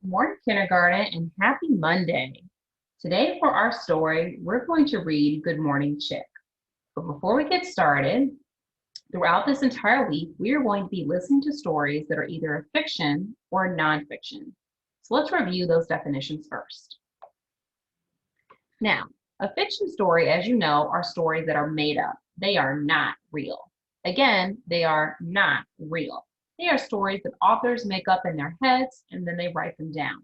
Morning, kindergarten, and happy Monday. Today, for our story, we're going to read Good Morning Chick. But before we get started, throughout this entire week, we are going to be listening to stories that are either fiction or nonfiction. So let's review those definitions first. Now, a fiction story, as you know, are stories that are made up. They are not real. Again, they are not real. They are stories that authors make up in their heads and then they write them down.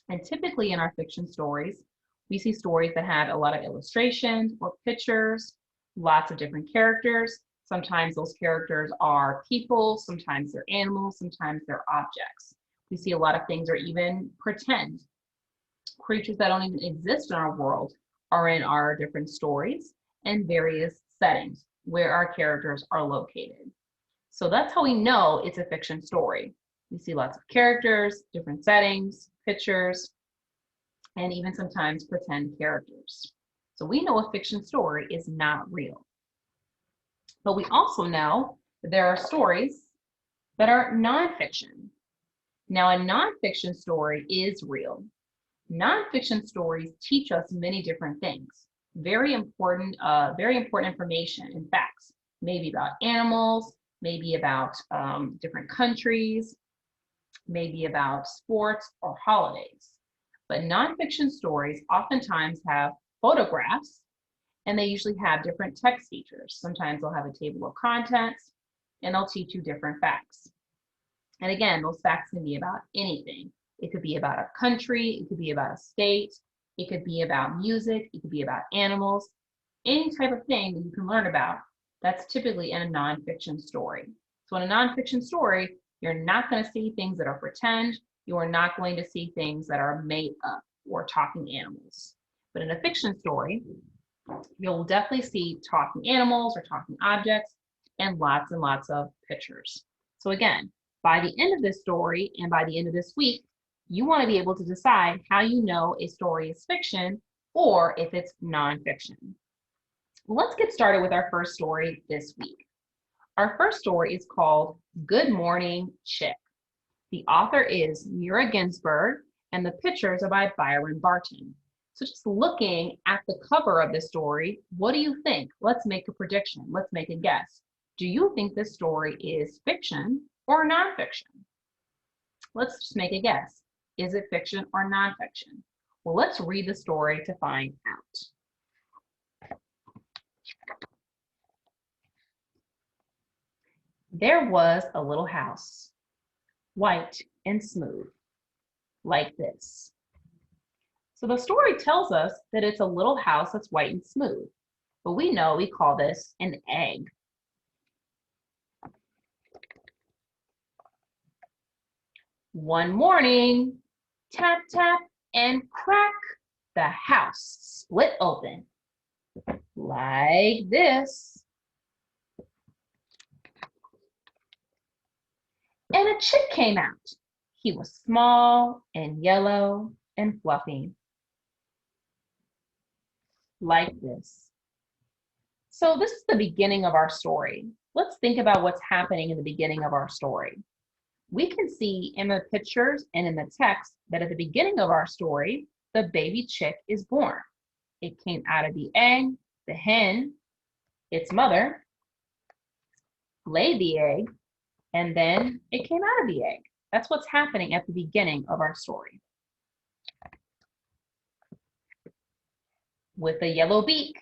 And typically in our fiction stories, we see stories that have a lot of illustrations or pictures, lots of different characters. Sometimes those characters are people, sometimes they're animals, sometimes they're objects. We see a lot of things or even pretend. Creatures that don't even exist in our world are in our different stories and various settings where our characters are located. So that's how we know it's a fiction story. We see lots of characters, different settings, pictures, and even sometimes pretend characters. So we know a fiction story is not real. But we also know that there are stories that are nonfiction. Now, a nonfiction story is real. Nonfiction stories teach us many different things. Very important information and facts, maybe about animals, maybe about different countries, maybe about sports or holidays. But nonfiction stories oftentimes have photographs and they usually have different text features. Sometimes they'll have a table of contents and they'll teach you different facts. And again, those facts can be about anything. It could be about a country, it could be about a state, it could be about music, it could be about animals, any type of thing that you can learn about. That's typically in a nonfiction story. So in a nonfiction story, you're not going to see things that are pretend. You are not going to see things that are made up or talking animals. But in a fiction story, you'll definitely see talking animals or talking objects and lots of pictures. So again, by the end of this story and by the end of this week, you want to be able to decide how you know a story is fiction or if it's nonfiction. Well, let's get started with our first story this week. Our first story is called Good Morning Chick. The author is Mira Ginsburg and the pictures are by Byron Barton. So just looking at the cover of this story, what do you think? Let's make a prediction. Let's make a guess. Do you think this story is fiction or nonfiction? Let's just make a guess. Is it fiction or nonfiction? Well, let's read the story to find out. There was a little house, white and smooth, like this. So the story tells us that it's a little house that's white and smooth, but we call this an egg. One morning, tap, tap, and crack, the house split open, like this. And a chick came out. He was small and yellow and fluffy, like this. So this is the beginning of our story. Let's think about what's happening in the beginning of our story. We can see in the pictures and in the text that at the beginning of our story, the baby chick is born. It came out of the egg, the hen, its mother, laid the egg, and then it came out of the egg. That's what's happening at the beginning of our story. With a yellow beak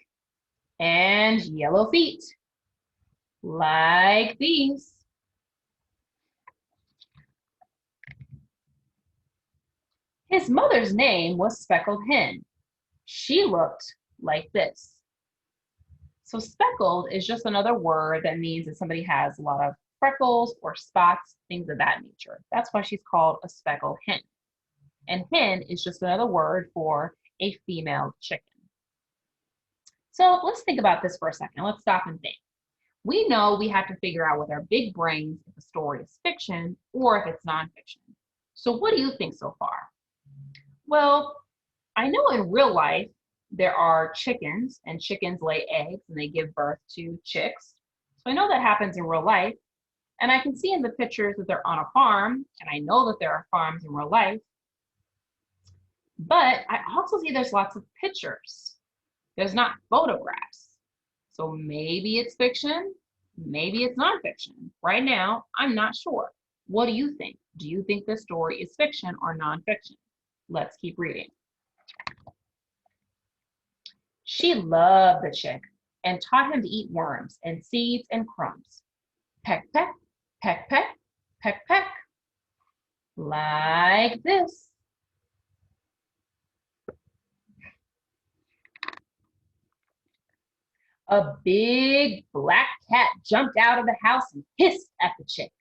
and yellow feet, like these. His mother's name was Speckled Hen. She looked like this. So speckled is just another word that means that somebody has a lot of freckles or spots, things of that nature. That's why she's called a speckled hen. And hen is just another word for a female chicken. So let's think about this for a second. Let's stop and think. We know we have to figure out with our big brains if a story is fiction or if it's nonfiction. So what do you think so far? Well, I know in real life there are chickens and chickens lay eggs and they give birth to chicks. So I know that happens in real life. And I can see in the pictures that they're on a farm, and I know that there are farms in real life, but I also see there's lots of pictures. There's not photographs. So maybe it's fiction, maybe it's nonfiction. Right now, I'm not sure. What do you think? Do you think this story is fiction or nonfiction? Let's keep reading. She loved the chick and taught him to eat worms and seeds and crumbs. Peck, peck, peck, peck, peck, peck. Like this. A big black cat jumped out of the house and hissed at the chick.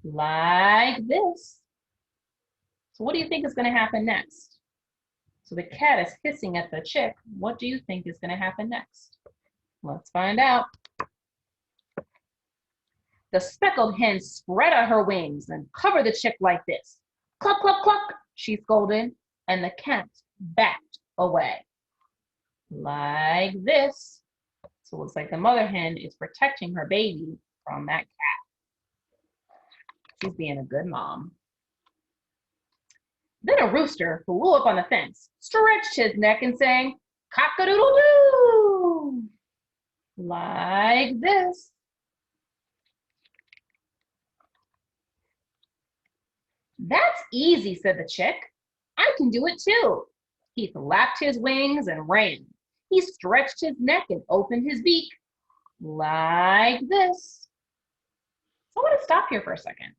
Like this. So what do you think is going to happen next? So the cat is hissing at the chick. What do you think is going to happen next? Let's find out. The speckled hen spread out her wings and covered the chick like this. Cluck, cluck, cluck, she scolded, and the cat backed away. Like this. So it looks like the mother hen is protecting her baby from that cat. She's being a good mom. Then a rooster flew up on the fence, stretched his neck and sang, cock-a-doodle-doo, like this. That's easy, said the chick. I can do it too. He flapped his wings and ran. He stretched his neck and opened his beak, like this. So I want to stop here for a second,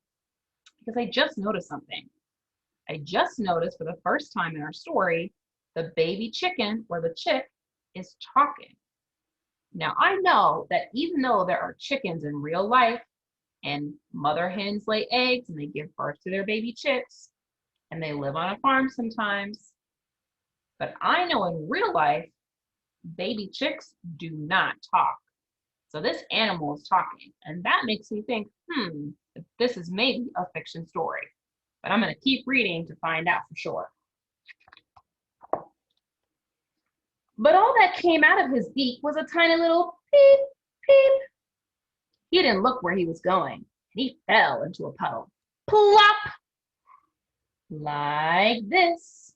because I just noticed something. I just noticed for the first time in our story, the baby chicken or the chick is talking. Now I know that even though there are chickens in real life and mother hens lay eggs and they give birth to their baby chicks and they live on a farm sometimes, but I know in real life, baby chicks do not talk. So this animal is talking, and that makes me think, this is maybe a fiction story. But I'm going to keep reading to find out for sure. But all that came out of his beak was a tiny little peep, peep. He didn't look where he was going, and he fell into a puddle. Plop! Like this.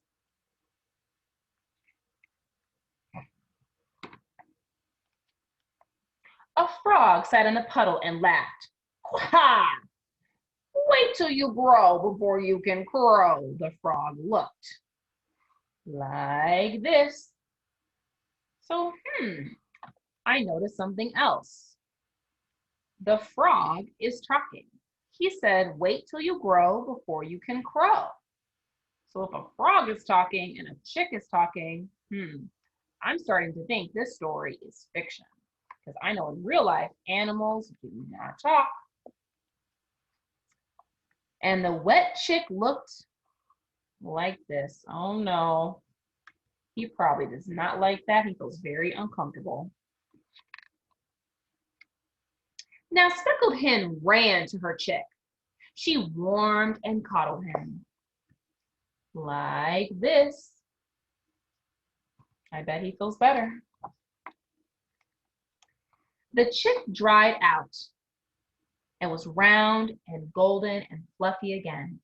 A frog sat in a puddle and laughed. Quack! Wait till you grow before you can crow, the frog looked. Like this. So, I noticed something else. The frog is talking. He said, wait till you grow before you can crow. So if a frog is talking and a chick is talking, I'm starting to think this story is fiction. Because I know in real life, animals do not talk. And the wet chick looked like this. Oh no. He probably does not like that. He feels very uncomfortable. Now Speckled Hen ran to her chick. She warmed and coddled him. Like this. I bet he feels better. The chick dried out and was round and golden and fluffy again.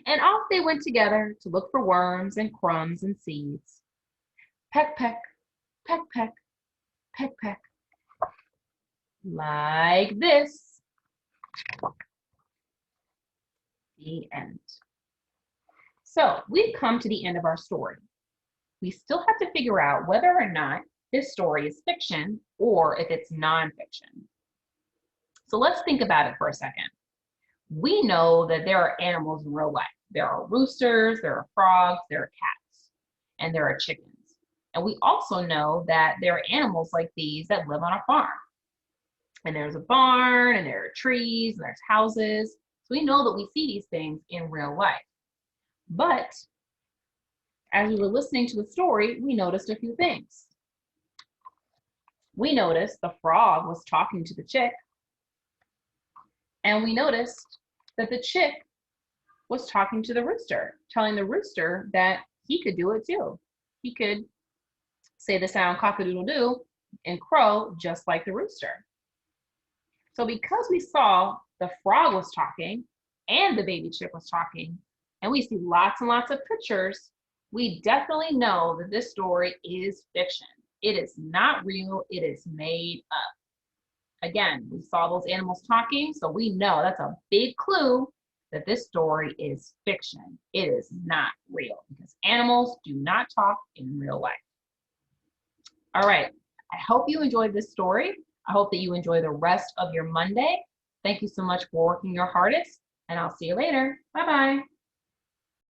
And off they went together to look for worms and crumbs and seeds. Peck, peck, peck, peck, peck, peck. Like this. The end. So we've come to the end of our story. We still have to figure out whether or not this story is fiction or if it's nonfiction. So let's think about it for a second. We know that there are animals in real life. There are roosters, there are frogs, there are cats, and there are chickens. And we also know that there are animals like these that live on a farm. And there's a barn, and there are trees, and there's houses. So we know that we see these things in real life. But as we were listening to the story, we noticed a few things. We noticed the frog was talking to the chick. And we noticed that the chick was talking to the rooster, telling the rooster that he could do it too. He could say the sound cock-a-doodle-doo and crow just like the rooster. So because we saw the frog was talking and the baby chick was talking, and we see lots and lots of pictures, we definitely know that this story is fiction. It is not real, it is made up. Again, we saw those animals talking, so we know that's a big clue that this story is fiction. It is not real because animals do not talk in real life. All right, I hope you enjoyed this story. I hope that you enjoy the rest of your Monday. Thank you so much for working your hardest, and I'll see you later. Bye-bye.